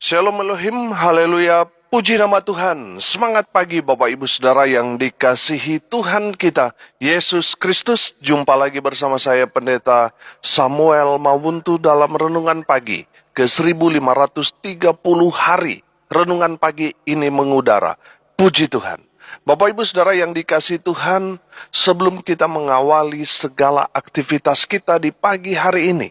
Shalom Elohim, haleluya, puji nama Tuhan. Semangat pagi Bapak Ibu Saudara yang dikasihi Tuhan kita, Yesus Kristus. Jumpa lagi bersama saya Pendeta Samuel Mawuntu dalam Renungan Pagi ke 1530 hari. Renungan pagi ini mengudara, puji Tuhan. Bapak Ibu Saudara yang dikasihi Tuhan, sebelum kita mengawali segala aktivitas kita di pagi hari ini,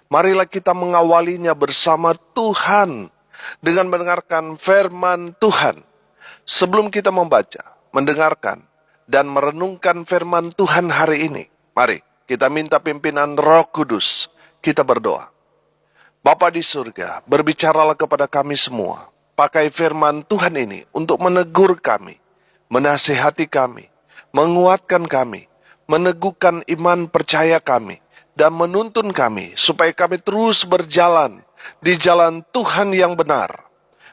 marilah kita mengawalinya bersama Tuhan dengan mendengarkan firman Tuhan. Sebelum kita membaca, mendengarkan, dan merenungkan firman Tuhan hari ini, mari kita minta pimpinan Roh Kudus. Kita berdoa. Bapa di surga, berbicaralah kepada kami semua. Pakai firman Tuhan ini untuk menegur kami, menasihati kami, menguatkan kami, meneguhkan iman percaya kami, dan menuntun kami supaya kami terus berjalan di jalan Tuhan yang benar.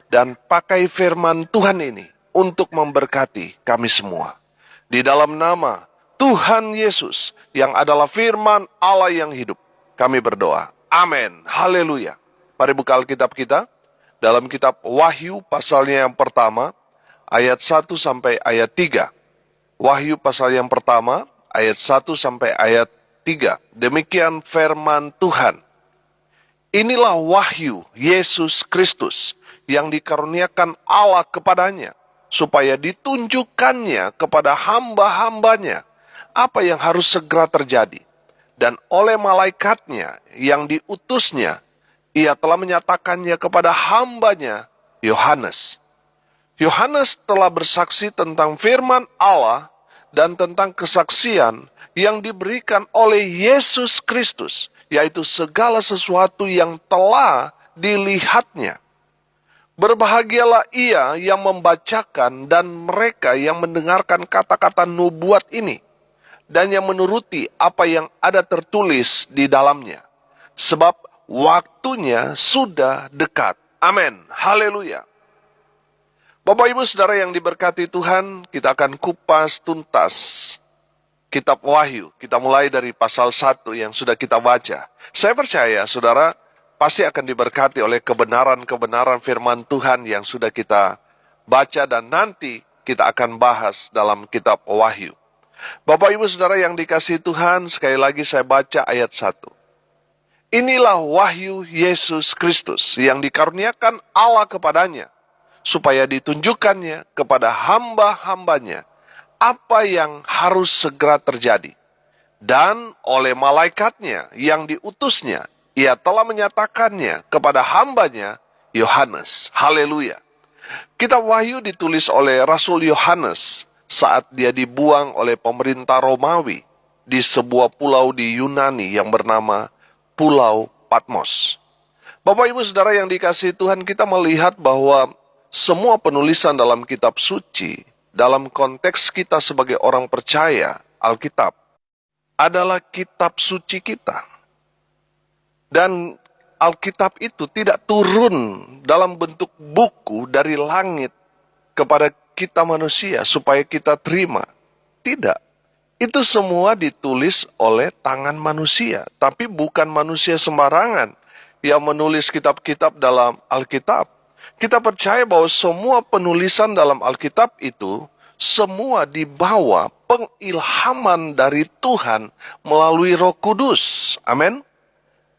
Dan pakai firman Tuhan ini untuk memberkati kami semua. Di dalam nama Tuhan Yesus yang adalah firman Allah yang hidup, kami berdoa. Amin. Haleluya. Mari buka Alkitab kita dalam kitab Wahyu pasalnya yang pertama, ayat 1 sampai ayat 3. Wahyu pasal yang pertama, ayat 1 sampai ayat 3. Demikian firman Tuhan. Inilah wahyu Yesus Kristus yang dikaruniakan Allah kepadanya, supaya ditunjukkannya kepada hamba-hambanya apa yang harus segera terjadi. Dan oleh malaikatnya yang diutusnya, ia telah menyatakannya kepada hambanya Yohanes. Yohanes telah bersaksi tentang firman Allah dan tentang kesaksian yang diberikan oleh Yesus Kristus, yaitu segala sesuatu yang telah dilihatnya. Berbahagialah ia yang membacakan dan mereka yang mendengarkan kata-kata nubuat ini, dan yang menuruti apa yang ada tertulis di dalamnya, sebab waktunya sudah dekat. Amin. Haleluya. Bapak Ibu Saudara yang diberkati Tuhan, kita akan kupas tuntas Kitab Wahyu. Kita mulai dari pasal 1 yang sudah kita baca. Saya percaya saudara pasti akan diberkati oleh kebenaran-kebenaran firman Tuhan yang sudah kita baca dan nanti kita akan bahas dalam kitab Wahyu. Bapak Ibu Saudara yang dikasihi Tuhan, sekali lagi saya baca ayat 1. Inilah wahyu Yesus Kristus yang dikaruniakan Allah kepadanya, supaya ditunjukkannya kepada hamba-hambanya apa yang harus segera terjadi. Dan oleh malaikatnya yang diutusnya, ia telah menyatakannya kepada hambanya Yohanes. Haleluya. Kitab Wahyu ditulis oleh Rasul Yohanes saat dia dibuang oleh pemerintah Romawi di sebuah pulau di Yunani yang bernama Pulau Patmos. Bapak Ibu Saudara yang dikasihi Tuhan, kita melihat bahwa semua penulisan dalam kitab suci, dalam konteks kita sebagai orang percaya, Alkitab adalah kitab suci kita. Dan Alkitab itu tidak turun dalam bentuk buku dari langit kepada kita manusia supaya kita terima. Tidak. Itu semua ditulis oleh tangan manusia. Tapi bukan manusia sembarangan yang menulis kitab-kitab dalam Alkitab. Kita percaya bahwa semua penulisan dalam Alkitab itu semua dibawa pengilhaman dari Tuhan melalui Roh Kudus. Amin.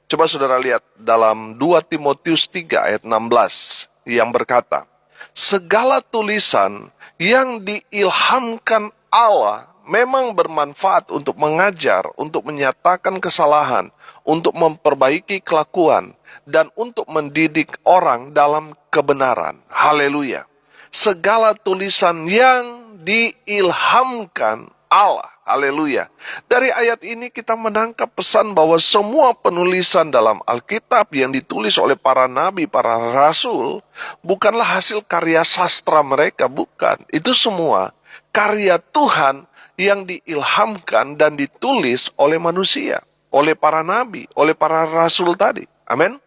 Coba saudara lihat dalam 2 Timotius 3 ayat 16 yang berkata, segala tulisan yang diilhamkan Allah memang bermanfaat untuk mengajar, untuk menyatakan kesalahan, untuk memperbaiki kelakuan, dan untuk mendidik orang dalam kebenaran. Haleluya. Segala tulisan yang diilhamkan Allah. Haleluya. Dari ayat ini kita menangkap pesan bahwa semua penulisan dalam Alkitab yang ditulis oleh para nabi, para rasul, bukanlah hasil karya sastra mereka, bukan. Itu semua karya Tuhan yang diilhamkan dan ditulis oleh manusia, oleh para nabi, oleh para rasul tadi. Amin.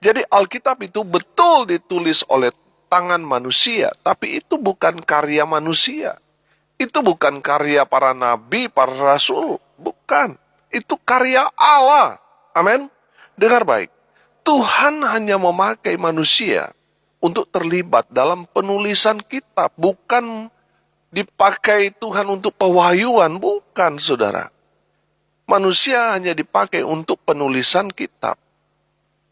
Jadi Alkitab itu betul ditulis oleh tangan manusia, tapi itu bukan karya manusia. Itu bukan karya para nabi, para rasul. Bukan. Itu karya Allah. Amin. Dengar baik. Tuhan hanya memakai manusia untuk terlibat dalam penulisan kitab, bukan dipakai Tuhan untuk pewahyuan, bukan saudara. Manusia hanya dipakai untuk penulisan kitab.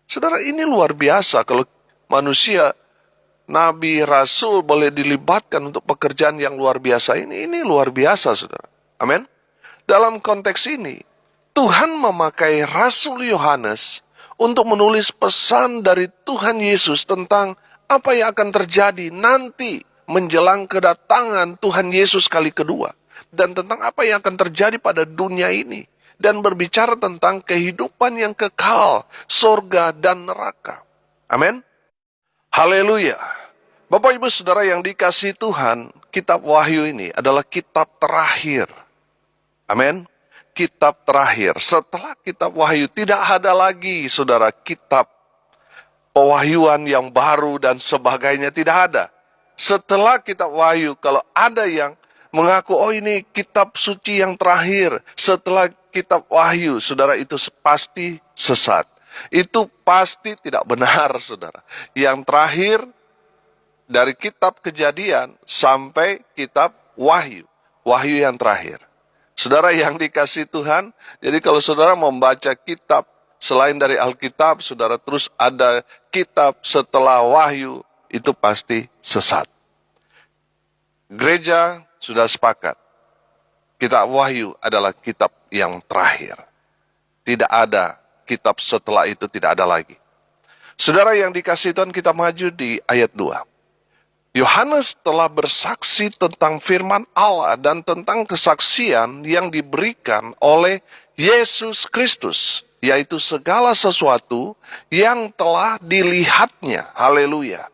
Saudara, ini luar biasa kalau manusia, nabi, rasul boleh dilibatkan untuk pekerjaan yang luar biasa ini. Ini luar biasa, saudara. Amin. Dalam konteks ini, Tuhan memakai Rasul Yohanes untuk menulis pesan dari Tuhan Yesus tentang apa yang akan terjadi nanti menjelang kedatangan Tuhan Yesus kali kedua. Dan tentang apa yang akan terjadi pada dunia ini. Dan berbicara tentang kehidupan yang kekal, sorga dan neraka. Amin. Haleluya. Bapak ibu saudara yang dikasihi Tuhan, kitab Wahyu ini adalah kitab terakhir. Amin. Kitab terakhir. Setelah kitab Wahyu tidak ada lagi saudara kitab pewahyuan yang baru dan sebagainya, tidak ada. Setelah kitab Wahyu, kalau ada yang mengaku, oh ini kitab suci yang terakhir, setelah kitab Wahyu, saudara, itu pasti sesat. Itu pasti tidak benar, saudara. Yang terakhir, dari kitab Kejadian sampai kitab Wahyu. Wahyu yang terakhir. Saudara yang dikasihi Tuhan, jadi kalau saudara membaca kitab selain dari Alkitab, saudara terus ada kitab setelah Wahyu, itu pasti sesat. Gereja sudah sepakat, kitab Wahyu adalah kitab yang terakhir. Tidak ada kitab setelah itu, tidak ada lagi. Saudara yang dikasihi Tuhan, kita maju di ayat 2. Yohanes telah bersaksi tentang firman Allah dan tentang kesaksian yang diberikan oleh Yesus Kristus, yaitu segala sesuatu yang telah dilihatnya. Haleluya.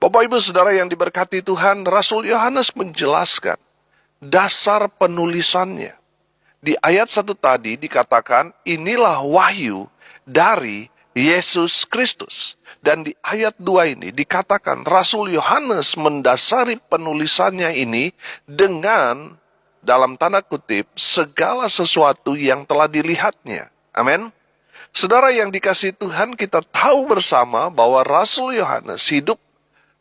Bapak ibu saudara yang diberkati Tuhan, Rasul Yohanes menjelaskan dasar penulisannya. Di ayat 1 tadi dikatakan, inilah wahyu dari Yesus Kristus. Dan di ayat 2 ini dikatakan Rasul Yohanes mendasari penulisannya ini dengan, dalam tanda kutip, segala sesuatu yang telah dilihatnya. Amin. Saudara yang dikasihi Tuhan, kita tahu bersama bahwa Rasul Yohanes hidup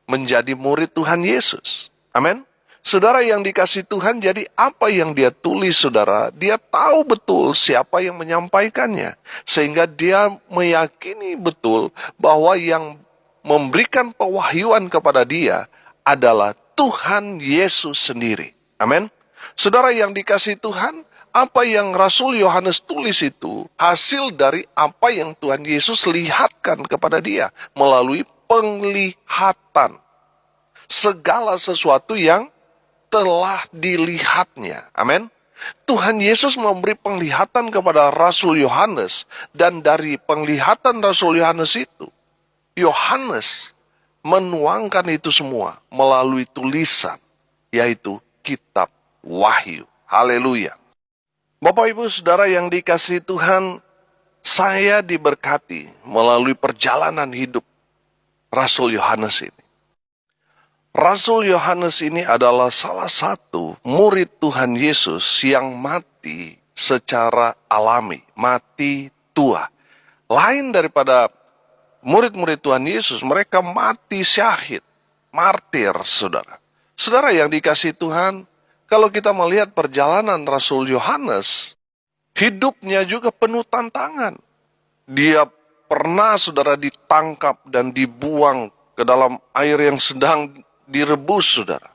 menjadi murid Tuhan Yesus. Amin. Saudara yang dikasihi Tuhan, jadi apa yang dia tulis, saudara, dia tahu betul siapa yang menyampaikannya. Sehingga dia meyakini betul bahwa yang memberikan pewahyuan kepada dia adalah Tuhan Yesus sendiri. Amin. Saudara yang dikasihi Tuhan, apa yang Rasul Yohanes tulis itu hasil dari apa yang Tuhan Yesus lihatkan kepada dia melalui penglihatan. Segala sesuatu yang telah dilihatnya. Amin. Tuhan Yesus memberi penglihatan kepada Rasul Yohanes, dan dari penglihatan Rasul Yohanes itu, Yohanes menuangkan itu semua melalui tulisan, yaitu kitab Wahyu. Haleluya. Bapak ibu saudara yang dikasihi Tuhan, saya diberkati melalui perjalanan hidup Rasul Yohanes ini. Rasul Yohanes ini adalah salah satu murid Tuhan Yesus yang mati secara alami, mati tua. Lain daripada murid-murid Tuhan Yesus, mereka mati syahid, martir, saudara. Saudara yang dikasihi Tuhan, kalau kita melihat perjalanan Rasul Yohanes, hidupnya juga penuh tantangan. Dia pernah, saudara, ditangkap dan dibuang ke dalam air yang sedang direbus, saudara.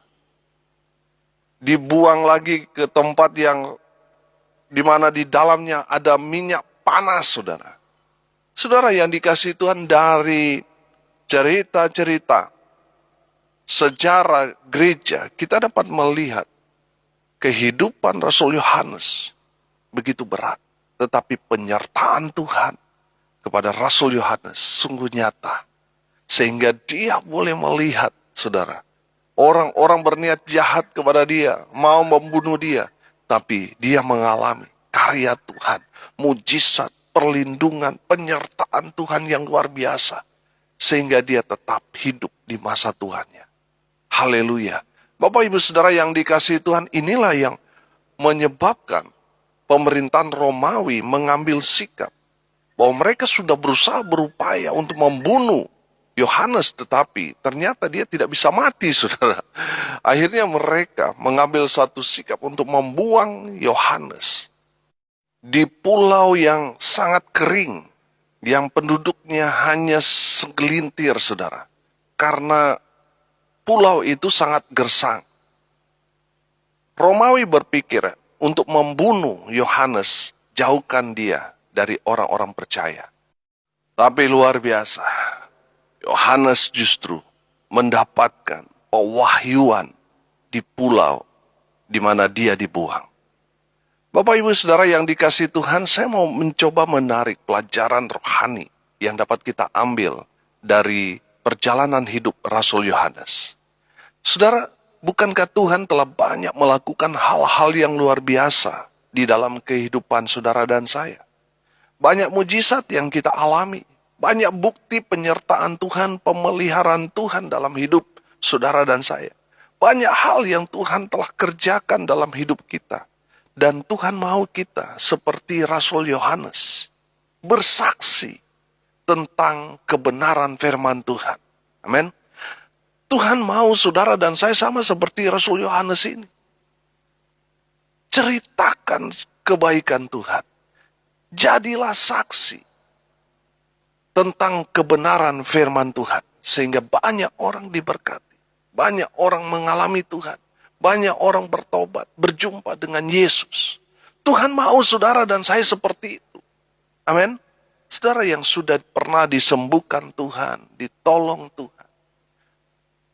Dibuang lagi ke tempat yang dimana di dalamnya ada minyak panas, saudara. Saudara yang dikasihi Tuhan, dari cerita-cerita sejarah gereja, kita dapat melihat kehidupan Rasul Yohanes begitu berat. Tetapi penyertaan Tuhan kepada Rasul Yohanes sungguh nyata. Sehingga dia boleh melihat, saudara, orang-orang berniat jahat kepada dia, mau membunuh dia, tapi dia mengalami karya Tuhan, mujizat, perlindungan, penyertaan Tuhan yang luar biasa, sehingga dia tetap hidup di masa Tuhannya. Haleluya. Bapak ibu saudara yang dikasihi Tuhan, inilah yang menyebabkan pemerintahan Romawi mengambil sikap bahwa mereka sudah berusaha berupaya untuk membunuh Yohanes, tetapi ternyata dia tidak bisa mati, saudara. Akhirnya mereka mengambil satu sikap untuk membuang Yohanes di pulau yang sangat kering, yang penduduknya hanya segelintir, saudara. Karena pulau itu sangat gersang. Romawi berpikir untuk membunuh Yohanes, jauhkan dia dari orang-orang percaya. Tapi luar biasa, Yohanes justru mendapatkan pewahyuan di pulau di mana dia dibuang. Bapak Ibu Saudara yang dikasihi Tuhan, saya mau mencoba menarik pelajaran rohani yang dapat kita ambil dari perjalanan hidup Rasul Yohanes. Saudara, bukankah Tuhan telah banyak melakukan hal-hal yang luar biasa di dalam kehidupan saudara dan saya? Banyak mujizat yang kita alami. Banyak bukti penyertaan Tuhan, pemeliharaan Tuhan dalam hidup saudara dan saya. Banyak hal yang Tuhan telah kerjakan dalam hidup kita. Dan Tuhan mau kita seperti Rasul Yohanes, bersaksi tentang kebenaran firman Tuhan. Amin. Tuhan mau saudara dan saya sama seperti Rasul Yohanes ini. Ceritakan kebaikan Tuhan. Jadilah saksi tentang kebenaran firman Tuhan. Sehingga banyak orang diberkati. Banyak orang mengalami Tuhan. Banyak orang bertobat, berjumpa dengan Yesus. Tuhan mau saudara dan saya seperti itu. Amin. Saudara yang sudah pernah disembuhkan Tuhan, ditolong Tuhan.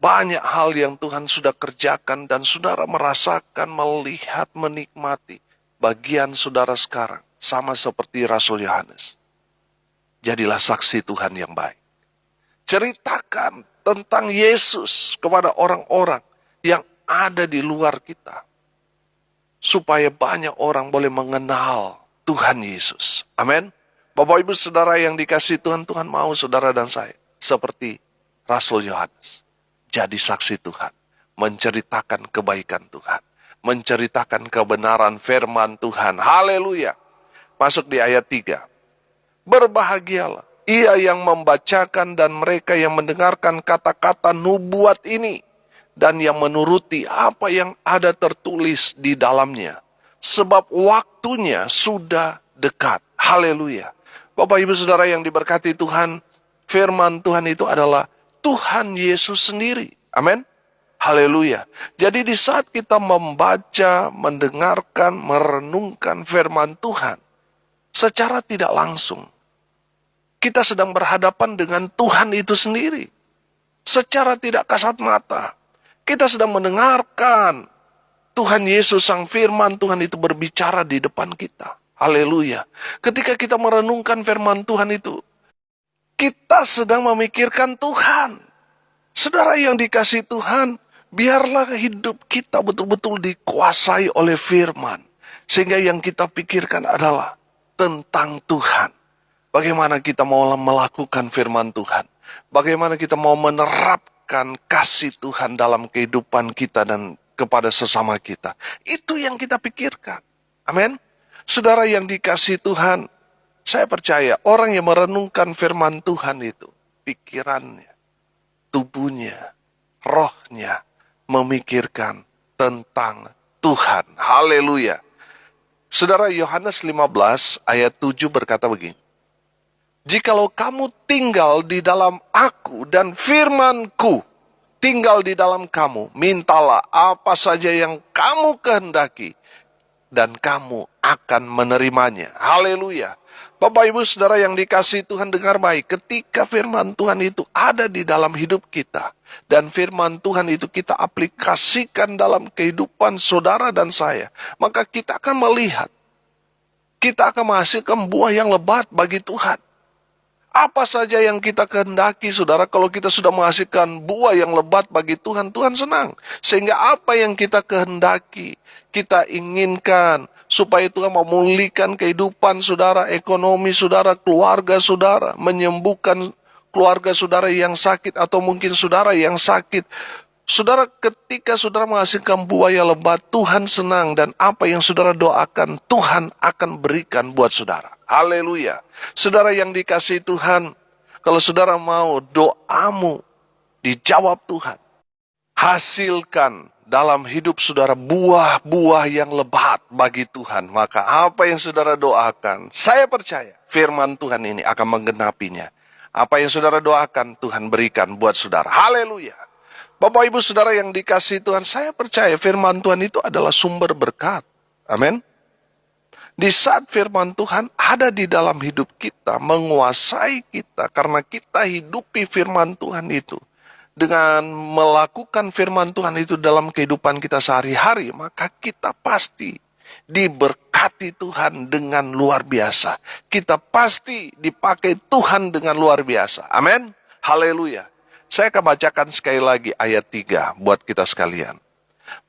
Banyak hal yang Tuhan sudah kerjakan dan saudara merasakan, melihat, menikmati. Bagian saudara sekarang sama seperti Rasul Yohanes. Jadilah saksi Tuhan yang baik. Ceritakan tentang Yesus kepada orang-orang yang ada di luar kita. Supaya banyak orang boleh mengenal Tuhan Yesus. Amin. Bapak Ibu Saudara yang dikasihi Tuhan, Tuhan mau saudara dan saya seperti Rasul Yohanes. Jadi saksi Tuhan. Menceritakan kebaikan Tuhan. Menceritakan kebenaran firman Tuhan. Haleluya. Masuk di ayat 3. Berbahagialah ia yang membacakan dan mereka yang mendengarkan kata-kata nubuat ini dan yang menuruti apa yang ada tertulis di dalamnya. Sebab waktunya sudah dekat. Haleluya. Bapak Ibu Saudara yang diberkati Tuhan, firman Tuhan itu adalah Tuhan Yesus sendiri. Amin. Haleluya. Jadi di saat kita membaca, mendengarkan, merenungkan firman Tuhan, secara tidak langsung, kita sedang berhadapan dengan Tuhan itu sendiri. Secara tidak kasat mata, kita sedang mendengarkan Tuhan Yesus Sang Firman Tuhan itu berbicara di depan kita. Haleluya. Ketika kita merenungkan firman Tuhan itu, kita sedang memikirkan Tuhan. Saudara yang dikasihi Tuhan, biarlah hidup kita betul-betul dikuasai oleh firman. Sehingga yang kita pikirkan adalah tentang Tuhan. Bagaimana kita mau melakukan firman Tuhan. Bagaimana kita mau menerapkan kasih Tuhan dalam kehidupan kita dan kepada sesama kita. Itu yang kita pikirkan. Amin. Saudara yang dikasihi Tuhan, saya percaya orang yang merenungkan firman Tuhan itu, pikirannya, tubuhnya, rohnya, memikirkan tentang Tuhan. Haleluya. Saudara, Yohanes 15 ayat 7 berkata begini. Jikalau kamu tinggal di dalam aku dan firmanku tinggal di dalam kamu, mintalah apa saja yang kamu kehendaki dan kamu akan menerimanya. Haleluya. Bapak Ibu Saudara yang dikasihi Tuhan, dengar baik. Ketika firman Tuhan itu ada di dalam hidup kita, dan firman Tuhan itu kita aplikasikan dalam kehidupan saudara dan saya, maka kita akan melihat, kita akan menghasilkan buah yang lebat bagi Tuhan. Apa saja yang kita kehendaki, saudara, kalau kita sudah menghasilkan buah yang lebat bagi Tuhan, Tuhan senang. Sehingga apa yang kita kehendaki, kita inginkan, supaya Tuhan memulihkan kehidupan saudara, ekonomi saudara, keluarga saudara, menyembuhkan keluarga saudara yang sakit, atau mungkin saudara yang sakit. Saudara, ketika saudara menghasilkan buah yang lebat, Tuhan senang, dan apa yang saudara doakan, Tuhan akan berikan buat saudara. Haleluya. Saudara yang dikasihi Tuhan, Kalau saudara mau doamu dijawab Tuhan, hasilkan dalam hidup saudara buah-buah yang lebat bagi Tuhan. Maka apa yang saudara doakan, saya percaya firman Tuhan ini akan menggenapinya. Apa yang saudara doakan, Tuhan berikan buat saudara. Haleluya. Bapak Ibu Saudara yang dikasihi Tuhan, saya percaya firman Tuhan itu adalah sumber berkat. Amin. Di saat firman Tuhan ada di dalam hidup kita, menguasai kita, karena kita hidupi firman Tuhan itu. Dengan melakukan firman Tuhan itu dalam kehidupan kita sehari-hari, maka kita pasti diberkati Tuhan dengan luar biasa. Kita pasti dipakai Tuhan dengan luar biasa. Amin. Haleluya. Saya akan bacakan sekali lagi ayat 3 buat kita sekalian.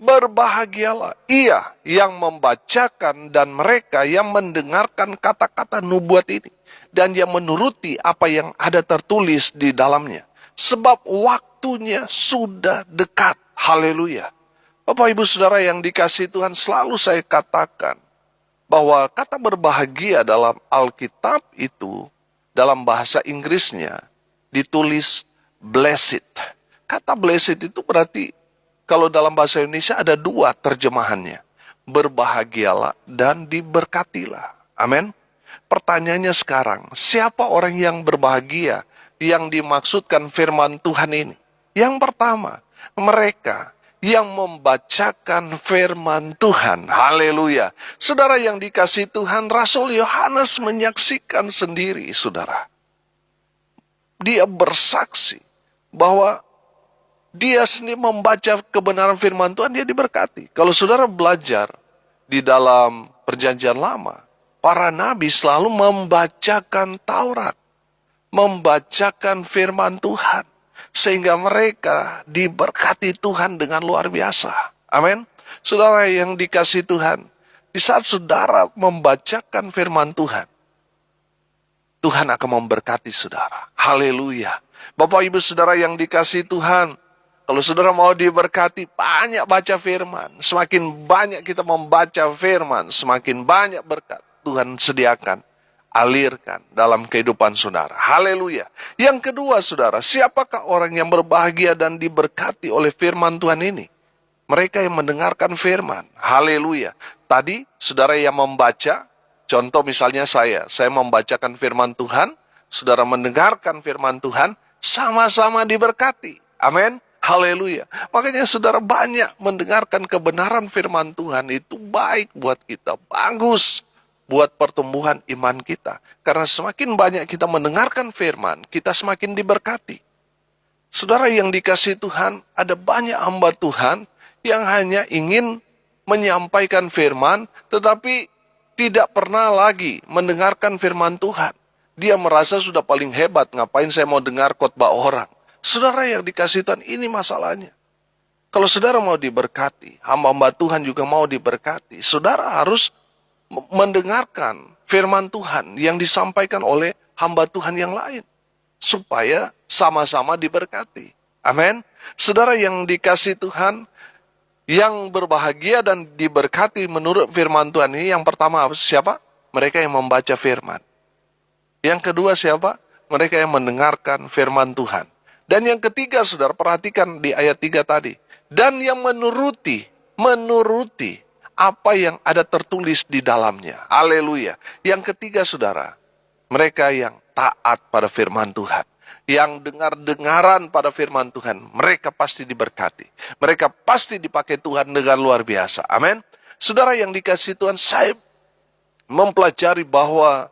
Berbahagialah ia yang membacakan dan mereka yang mendengarkan kata-kata nubuat ini, dan yang menuruti apa yang ada tertulis di dalamnya. Sebab waktunya sudah dekat. Haleluya. Bapak Ibu Saudara yang dikasihi Tuhan, selalu saya katakan bahwa kata berbahagia dalam Alkitab itu, dalam bahasa Inggrisnya, ditulis blessed. Kata blessed itu berarti, kalau dalam bahasa Indonesia ada dua terjemahannya. Berbahagialah dan diberkatilah. Amin. Pertanyaannya sekarang, siapa orang yang berbahagia yang dimaksudkan firman Tuhan ini? Yang pertama, mereka yang membacakan firman Tuhan. Haleluya. Saudara yang dikasihi Tuhan, Rasul Yohanes menyaksikan sendiri, saudara. Dia bersaksi bahwa dia sendiri membaca kebenaran firman Tuhan, dia diberkati. Kalau saudara belajar di dalam Perjanjian Lama, para nabi selalu membacakan Taurat, membacakan firman Tuhan, sehingga mereka diberkati Tuhan dengan luar biasa. Amin. Saudara yang dikasihi Tuhan, di saat saudara membacakan firman Tuhan, Tuhan akan memberkati saudara. Haleluya. Bapak Ibu Saudara yang dikasihi Tuhan, kalau saudara mau diberkati, banyak baca firman. Semakin banyak kita membaca firman, semakin banyak berkat Tuhan sediakan, alirkan dalam kehidupan saudara. Haleluya. Yang kedua saudara, siapakah orang yang berbahagia dan diberkati oleh firman Tuhan ini? Mereka yang mendengarkan firman. Haleluya. Tadi saudara yang membaca, contoh misalnya saya membacakan firman Tuhan, saudara mendengarkan firman Tuhan, sama-sama diberkati. Amin. Haleluya. Makanya saudara banyak mendengarkan kebenaran firman Tuhan, itu baik buat kita, bagus buat pertumbuhan iman kita. Karena semakin banyak kita mendengarkan firman, kita semakin diberkati. Saudara yang dikasihi Tuhan, ada banyak hamba Tuhan yang hanya ingin menyampaikan firman, tetapi tidak pernah lagi mendengarkan firman Tuhan. Dia merasa sudah paling hebat, ngapain saya mau dengar khotbah orang. Saudara yang dikasihi Tuhan, ini masalahnya. Kalau saudara mau diberkati, hamba-hamba Tuhan juga mau diberkati, saudara harus mendengarkan firman Tuhan yang disampaikan oleh hamba Tuhan yang lain, supaya sama-sama diberkati. Amin. Saudara yang dikasihi Tuhan, yang berbahagia dan diberkati menurut firman Tuhan ini, yang pertama siapa? Mereka yang membaca firman. Yang kedua siapa? Mereka yang mendengarkan firman Tuhan. Dan yang ketiga, saudara, perhatikan di ayat 3 tadi. Dan yang menuruti apa yang ada tertulis di dalamnya. Haleluya. Yang ketiga, saudara, mereka yang taat pada firman Tuhan, yang dengar-dengaran pada firman Tuhan, mereka pasti diberkati. Mereka pasti dipakai Tuhan dengan luar biasa. Amin. Saudara yang dikasihi Tuhan, saya mempelajari bahwa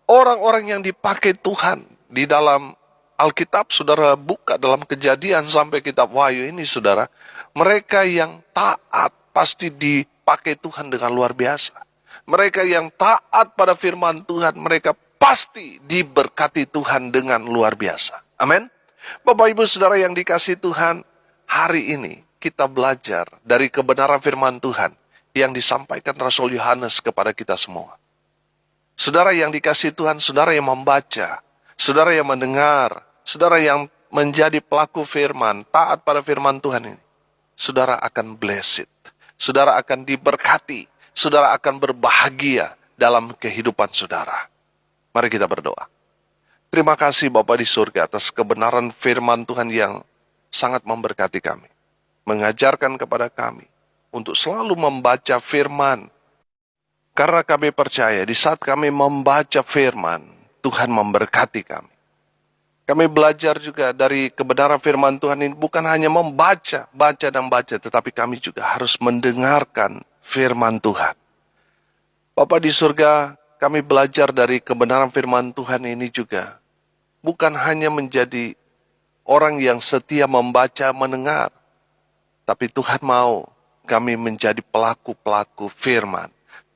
orang-orang yang dipakai Tuhan di dalam Alkitab, saudara buka dalam Kejadian sampai kitab Wahyu ini, saudara, mereka yang taat pasti dipakai Tuhan dengan luar biasa. Mereka yang taat pada firman Tuhan, mereka pasti diberkati Tuhan dengan luar biasa. Amin. Bapak Ibu Saudara yang dikasihi Tuhan, hari ini kita belajar dari kebenaran firman Tuhan yang disampaikan Rasul Yohanes kepada kita semua. Saudara yang dikasihi Tuhan, saudara yang membaca, saudara yang mendengar, saudara yang menjadi pelaku firman, taat pada firman Tuhan ini, saudara akan blessed, saudara akan diberkati, saudara akan berbahagia dalam kehidupan saudara. Mari kita berdoa. Terima kasih Bapa di surga atas kebenaran firman Tuhan yang sangat memberkati kami. Mengajarkan kepada kami untuk selalu membaca firman. Karena kami percaya di saat kami membaca firman, Tuhan memberkati kami. Kami belajar juga dari kebenaran firman Tuhan ini bukan hanya membaca, baca dan baca, tetapi kami juga harus mendengarkan firman Tuhan. Bapa di surga, kami belajar dari kebenaran firman Tuhan ini juga. Bukan hanya menjadi orang yang setia membaca, mendengar. Tapi Tuhan mau kami menjadi pelaku-pelaku firman.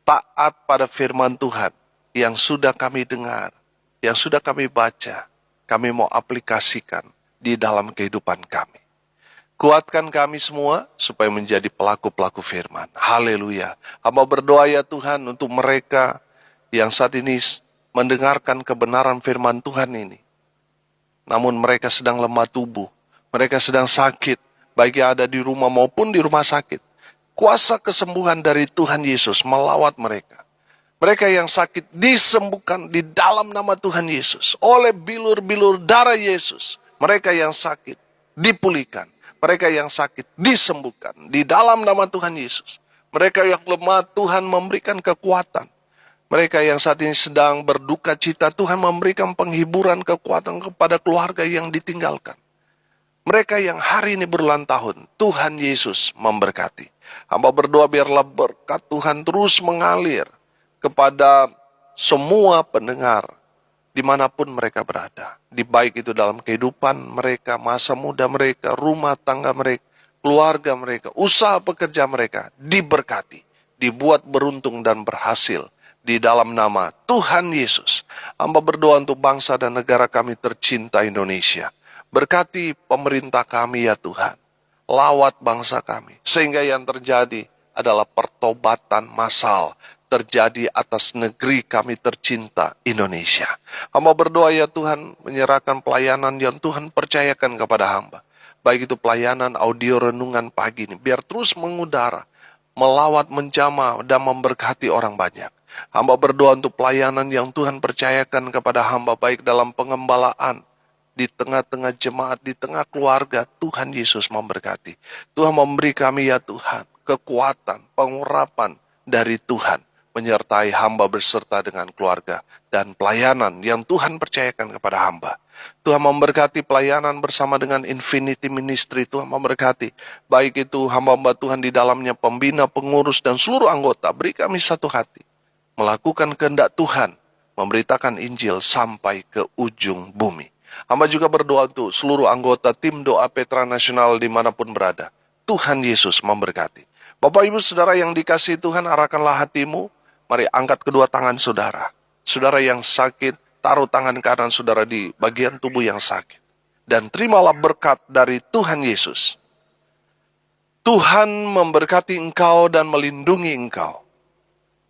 Taat pada firman Tuhan yang sudah kami dengar, yang sudah kami baca. Kami mau aplikasikan di dalam kehidupan kami. Kuatkan kami semua supaya menjadi pelaku-pelaku firman. Haleluya. Hamba berdoa ya Tuhan untuk mereka yang saat ini mendengarkan kebenaran firman Tuhan ini. Namun mereka sedang lemah tubuh, mereka sedang sakit, baik yang ada di rumah maupun di rumah sakit. Kuasa kesembuhan dari Tuhan Yesus melawat mereka. Mereka yang sakit disembuhkan di dalam nama Tuhan Yesus. Oleh bilur-bilur darah Yesus. Mereka yang sakit dipulihkan. Mereka yang sakit disembuhkan di dalam nama Tuhan Yesus. Mereka yang lemah Tuhan memberikan kekuatan. Mereka yang saat ini sedang berduka cita, Tuhan memberikan penghiburan, kekuatan kepada keluarga yang ditinggalkan. Mereka yang hari ini berulang tahun, Tuhan Yesus memberkati. Hamba berdoa biarlah berkat Tuhan terus mengalir kepada semua pendengar, dimanapun mereka berada. Baik itu dalam kehidupan mereka, masa muda mereka, rumah tangga mereka, keluarga mereka, usaha pekerja mereka, diberkati, dibuat beruntung dan berhasil. Di dalam nama Tuhan Yesus, hamba berdoa untuk bangsa dan negara kami tercinta Indonesia. Berkati pemerintah kami ya Tuhan. Lawat bangsa kami. Sehingga yang terjadi adalah pertobatan massal. Terjadi atas negeri kami tercinta Indonesia. Hamba berdoa ya Tuhan, menyerahkan pelayanan yang Tuhan percayakan kepada hamba. Baik itu pelayanan audio renungan pagi ini. Biar terus mengudara, melawat, menjamah, dan memberkati orang banyak. Hamba berdoa untuk pelayanan yang Tuhan percayakan kepada hamba, baik dalam pengembalaan, di tengah-tengah jemaat, di tengah keluarga. Tuhan Yesus memberkati. Tuhan memberi kami ya Tuhan, kekuatan, pengurapan dari Tuhan, menyertai hamba berserta dengan keluarga, dan pelayanan yang Tuhan percayakan kepada hamba. Tuhan memberkati pelayanan bersama dengan Infinity Ministry. Tuhan memberkati, baik itu hamba-hamba Tuhan di dalamnya, pembina, pengurus, dan seluruh anggota. Beri kami satu hati, melakukan kehendak Tuhan, memberitakan Injil sampai ke ujung bumi. Hamba juga berdoa untuk seluruh anggota tim doa Petra Nasional dimanapun berada. Tuhan Yesus memberkati. Bapak Ibu Saudara yang dikasihi Tuhan, arahkanlah hatimu. Mari angkat kedua tangan saudara. Saudara yang sakit, taruh tangan kanan saudara di bagian tubuh yang sakit. Dan terimalah berkat dari Tuhan Yesus. Tuhan memberkati engkau dan melindungi engkau.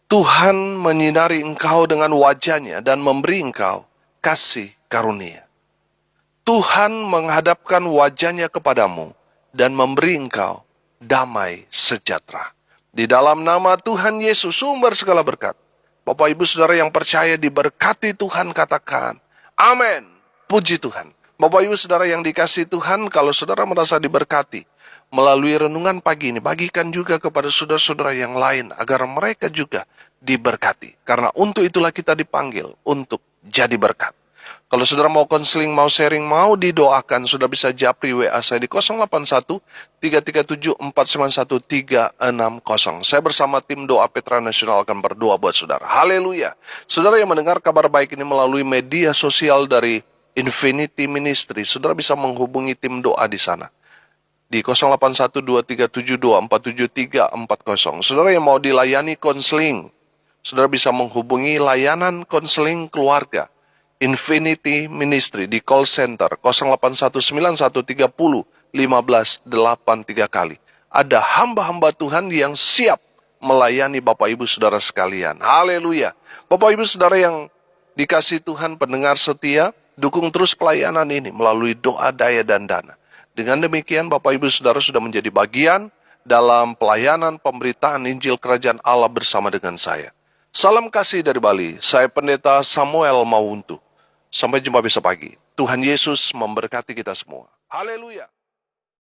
Tuhan menyinari engkau dengan wajah-Nya dan memberi engkau kasih karunia. Tuhan menghadapkan wajah-Nya kepadamu dan memberi engkau damai sejahtera. Di dalam nama Tuhan Yesus, sumber segala berkat. Bapak Ibu Saudara yang percaya diberkati Tuhan, katakan amin. Puji Tuhan. Bapak Ibu Saudara yang dikasihi Tuhan, kalau saudara merasa diberkati melalui renungan pagi ini, bagikan juga kepada saudara-saudara yang lain agar mereka juga diberkati. Karena untuk itulah kita dipanggil untuk jadi berkat. Kalau saudara mau konseling, mau sharing, mau didoakan, sudah bisa japri WA saya di 081 337 491 360. Saya bersama tim doa Petra Nasional akan berdoa buat saudara. Haleluya. Saudara yang mendengar kabar baik ini melalui media sosial dari Infinity Ministry, saudara bisa menghubungi tim doa di sana di 081237247340. Saudara yang mau dilayani konseling, saudara bisa menghubungi layanan konseling keluarga Infinity Ministry di call center 081913011583 kali. Ada hamba-hamba Tuhan yang siap melayani Bapak Ibu Saudara sekalian. Haleluya. Bapak Ibu Saudara yang dikasih Tuhan, pendengar setia, dukung terus pelayanan ini melalui doa, daya, dan dana. Dengan demikian Bapak Ibu Saudara sudah menjadi bagian dalam pelayanan pemberitaan Injil Kerajaan Allah bersama dengan saya. Salam kasih dari Bali, saya Pendeta Samuel Mawuntu. Sampai jumpa besok pagi. Tuhan Yesus memberkati kita semua. Haleluya.